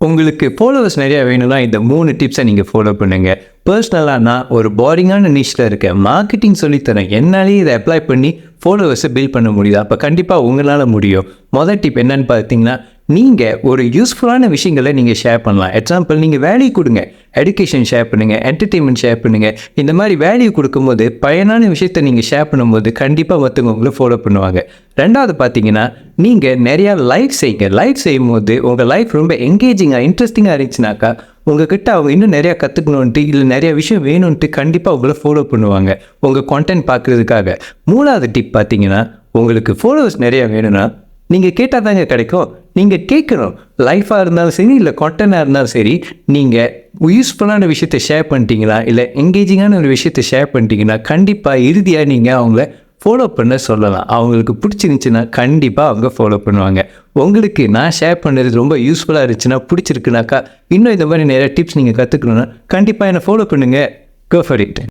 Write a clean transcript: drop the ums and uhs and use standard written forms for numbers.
உங்களுக்கு ஃபாலோவர்ஸ் நிறையா வேணும்னா இந்த 3 டிப்ஸை நீங்கள் ஃபாலோ பண்ணுங்க. பர்சனலாக நான் ஒரு போரிங்கான நிஷ்ல இருக்கேன், மார்க்கெட்டிங் சொல்லித்தரேன், என்னாலேயே இதை அப்ளை பண்ணி ஃபாலோவர்ஸை பில்ட் பண்ண முடியுது. அப்போ கண்டிப்பாக உங்களால் முடியும். மொதல் டிப் என்னன்னு பார்த்தீங்கன்னா, நீங்கள் ஒரு யூஸ்ஃபுல்லான விஷயங்களை நீங்கள் ஷேர் பண்ணலாம். எக்ஸாம்பிள், நீங்கள் வேல்யூ கொடுங்க, எடுகேஷன் ஷேர் பண்ணுங்கள், என்டர்டெயின்மெண்ட் ஷேர் பண்ணுங்கள். இந்த மாதிரி வேல்யூ கொடுக்கும்போது பயனான விஷயத்தை நீங்கள் ஷேர் பண்ணும்போது கண்டிப்பாக மற்றவங்க உங்களை ஃபாலோ பண்ணுவாங்க. ரெண்டாவது பார்த்தீங்கன்னா, நீங்கள் நிறையா லைவ் செய்யுங்க. லைவ் செய்யும்போது உங்கள் லைஃப் ரொம்ப என்கேஜிங்காக இன்ட்ரெஸ்டிங்காக இருந்துச்சுனாக்கா உங்ககிட்ட அவங்க இன்னும் நிறையா கற்றுக்கணுன்ட்டு இல்லை நிறைய விஷயம் வேணும்ன்ட்டு கண்டிப்பாக உங்களை ஃபாலோ பண்ணுவாங்க உங்கள் கான்டென்ட் பார்க்குறதுக்காக. மூணாவது டிப் பார்த்தீங்கன்னா, உங்களுக்கு ஃபாலோவர்ஸ் நிறையா வேணும்னா நீங்கள் கேட்டால் தாங்க கிடைக்கும். நீங்கள் கேட்கணும். லைஃபாக இருந்தாலும் சரி, இல்லை கான்டென்ட்டாக இருந்தாலும் சரி, நீங்கள் யூஸ்ஃபுல்லான விஷயத்தை ஷேர் பண்ணிட்டீங்களா, இல்லை என்கேஜிங்கான ஒரு விஷயத்தை ஷேர் பண்ணிட்டீங்கன்னா கண்டிப்பாக இறுதியாக நீங்கள் அவங்கள ஃபாலோ பண்ண சொல்லலாம். அவங்களுக்கு பிடிச்சிருந்துச்சின்னா கண்டிப்பாக அவங்க ஃபாலோ பண்ணுவாங்க. உங்களுக்கு நான் ஷேர் பண்ணுறது ரொம்ப யூஸ்ஃபுல்லாக இருந்துச்சுன்னா, பிடிச்சிருக்குனாக்கா இன்னும் இந்த மாதிரி நிறைய டிப்ஸ் நீங்கள் கற்றுக்கணுன்னா கண்டிப்பாக என்னை ஃபாலோ பண்ணுங்கள். Go for it.